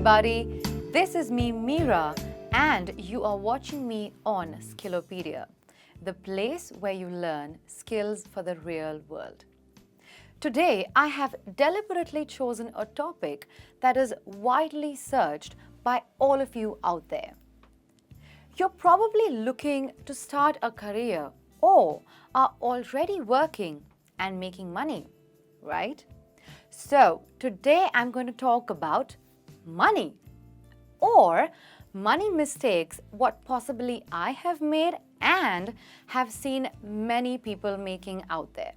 everybody, this is me, Meera, and you are watching me on Skillopedia, the place where you learn skills for the real world. Today, I have deliberately chosen a topic that is widely searched by all of you out there. You're probably looking to start a career or are already working and making money, right? So today I'm going to talk about money or money mistakes, what possibly I have made and have seen many people making out there.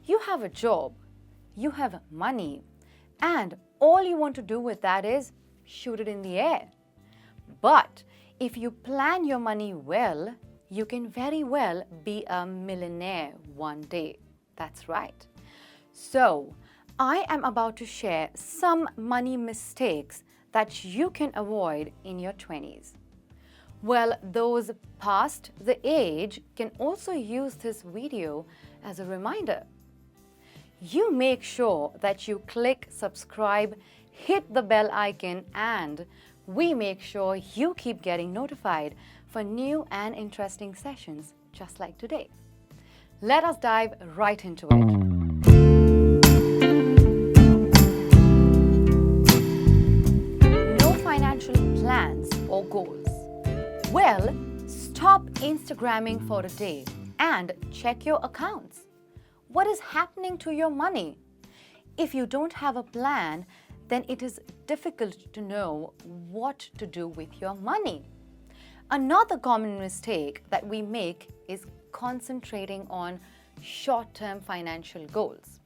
You have a job, you have money, and all you want to do with that is shoot it in the air. But if you plan your money well, you can very well be a millionaire one day. That's right. So, I am about to share some money mistakes that you can avoid in your 20s. Well, those past the age can also use this video as a reminder. You make sure that you click subscribe, hit the bell icon, and we make sure you keep getting notified for new and interesting sessions just like today. Let us dive right into it. Plans or goals? Well, stop Instagramming for a day and check your accounts. What is happening to your money? If you don't have a plan, then it is difficult to know what to do with your money. Another common mistake that we make is concentrating on short-term financial goals.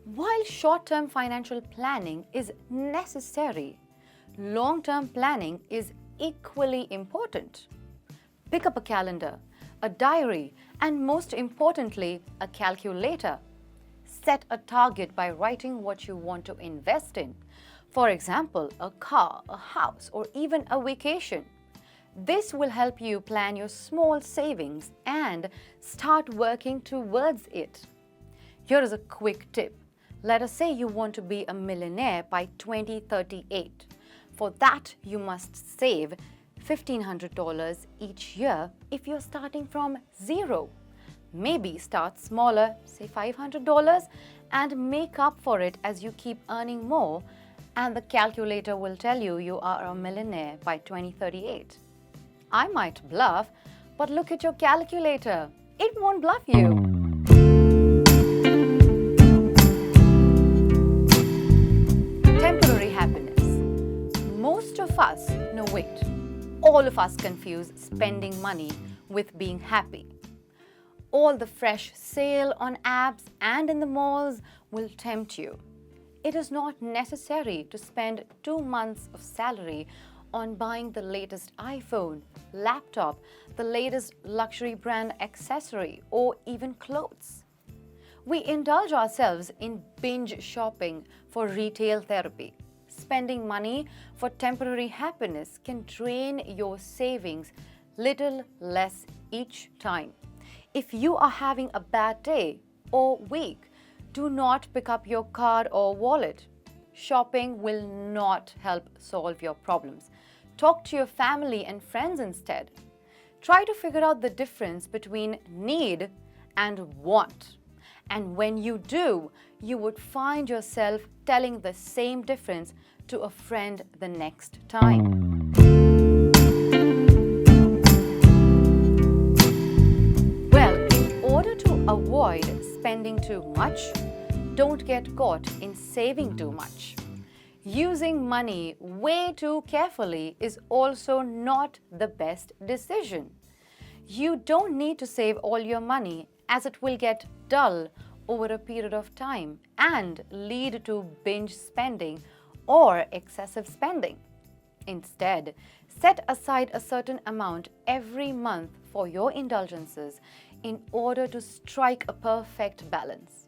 While short-term financial planning is necessary, long-term planning is equally important. Pick up a calendar, a diary, and most importantly, a calculator. Set a target by writing what you want to invest in. For example, a car, a house, or even a vacation. This will help you plan your small savings and start working towards it. Here is a quick tip. Let us say you want to be a millionaire by 2038. For that, you must save $1,500 each year if you're starting from zero. Maybe start smaller, say $500, and make up for it as you keep earning more, and the calculator will tell you you are a millionaire by 2038. I might bluff, but look at your calculator. It won't bluff you. Temporary happiness. Most of us, no wait, all of us confuse spending money with being happy. All the fresh sale on apps and in the malls will tempt you. It is not necessary to spend 2 months of salary on buying the latest iPhone, laptop, the latest luxury brand accessory, or even clothes. We indulge ourselves in binge shopping for retail therapy. Spending money for temporary happiness can drain your savings little less each time. If you are having a bad day or week, do not pick up your card or wallet. Shopping will not help solve your problems. Talk to your family and friends instead. Try to figure out the difference between need and want. And when you do, you would find yourself telling the same difference to a friend the next time. Well, in order to avoid spending too much, don't get caught in saving too much. Using money way too carefully is also not the best decision. You don't need to save all your money, as it will get dull over a period of time and lead to binge spending or excessive spending. Instead, set aside a certain amount every month for your indulgences in order to strike a perfect balance.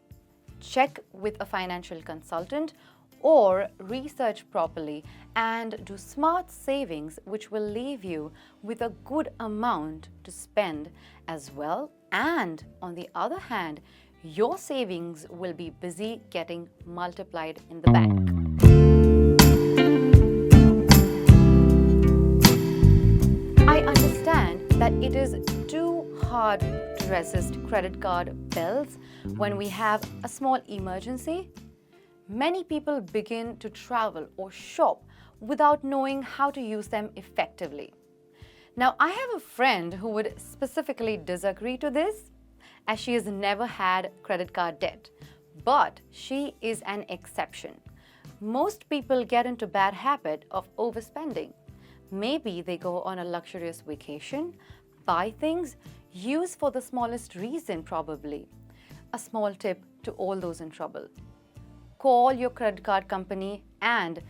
Check with a financial consultant or research properly and do smart savings, which will leave you with a good amount to spend as well. And on the other hand, your savings will be busy getting multiplied in the bank. it is too hard to resist credit card bills when we have a small emergency, many people begin to travel or shop without knowing how to use them effectively. Now, I have a friend who would specifically disagree to this, as she has never had credit card debt, but she is an exception. Most people get into bad habit of overspending. Maybe they go on a luxurious vacation, buy things, use for the smallest reason probably. A small tip to all those in trouble. Call your credit card company and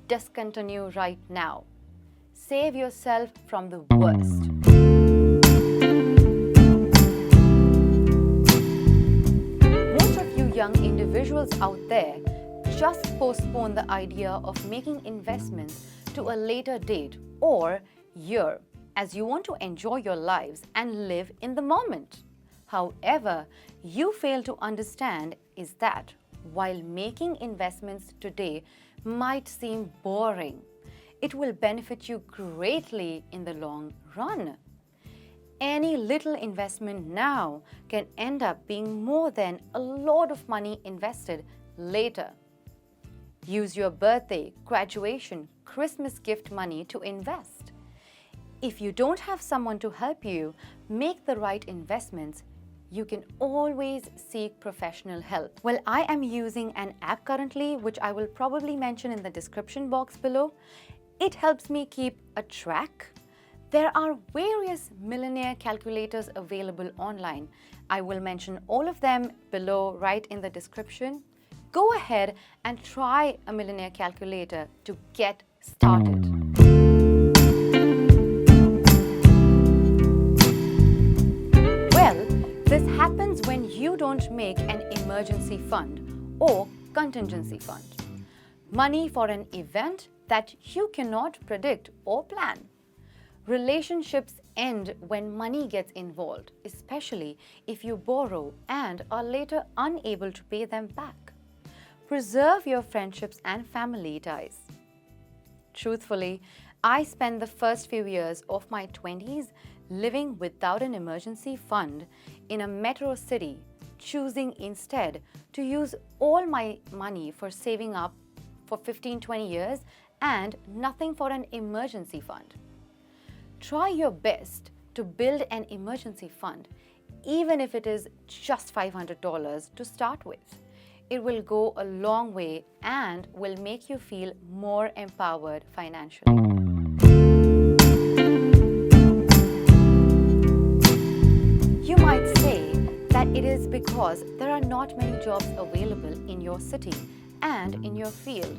discontinue right now. Save yourself from the worst. Young individuals out there just postpone the idea of making investments to a later date or year, as you want to enjoy your lives and live in the moment. However, you fail to understand is that while making investments today might seem boring, it will benefit you greatly in the long run. Any little investment now can end up being more than a lot of money invested later. Use your birthday, graduation, Christmas gift money to invest. If you don't have someone to help you make the right investments, you can always seek professional help. Well, I am using an app currently, which I will probably mention in the description box below. It helps me keep a track. There are various Millionaire calculators available online. I will mention all of them below right in the description. Go ahead and try a Millionaire calculator to get started. Well, this happens when you don't make an emergency fund or contingency fund. Money for an event that you cannot predict or plan. Relationships end when money gets involved, especially if you borrow and are later unable to pay them back. Preserve your friendships and family ties. Truthfully, I spent the first few years of my 20s living without an emergency fund in a metro city, choosing instead to use all my money for saving up for 15-20 years and nothing for an emergency fund. Try your best to build an emergency fund, even if it is just $500 to start with. It will go a long way and will make you feel more empowered financially. You might say that it is because there are not many jobs available in your city and in your field,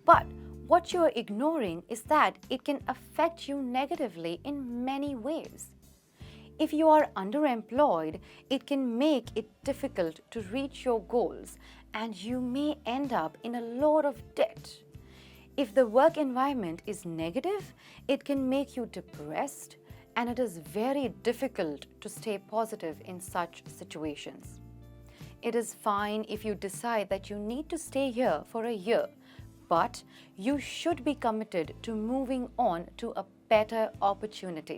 but what you're ignoring is that it can affect you negatively in many ways. If you are underemployed, it can make it difficult to reach your goals and you may end up in a lot of debt. If the work environment is negative, it can make you depressed and it is very difficult to stay positive in such situations. It is fine if you decide that you need to stay here for a year, but you should be committed to moving on to a better opportunity.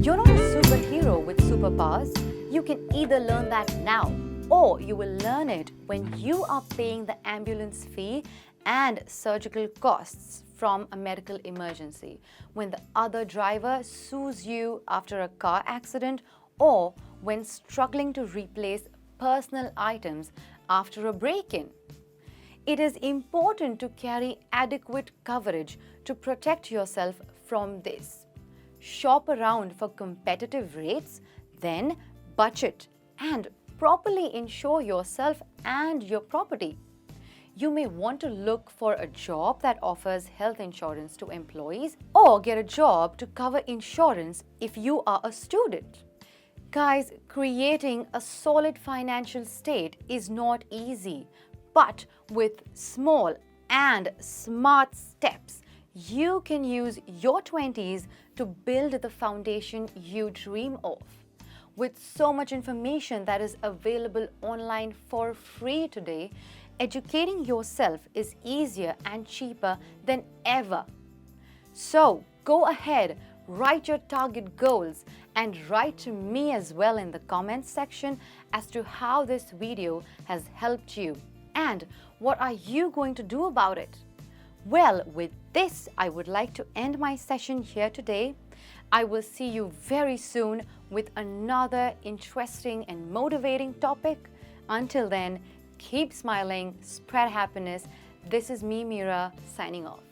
You're not a superhero with superpowers. You can either learn that now or you will learn it when you are paying the ambulance fee and surgical costs from a medical emergency, when the other driver sues you after a car accident, or when struggling to replace personal items after a break-in. It is important to carry adequate coverage to protect yourself from this. Shop around for competitive rates, then budget and properly insure yourself and your property. You may want to look for a job that offers health insurance to employees or get a job to cover insurance if you are a student. Guys, creating a solid financial state is not easy, but with small and smart steps, you can use your 20s to build the foundation you dream of. With so much information that is available online for free today, educating yourself is easier and cheaper than ever. So go ahead, write your target goals and write to me as well in the comments section as to how this video has helped you and what are you going to do about it. Well, with this, I would like to end my session here today. I will see you very soon with another interesting and motivating topic. Until then, keep smiling, spread happiness. This is me, Meera, signing off.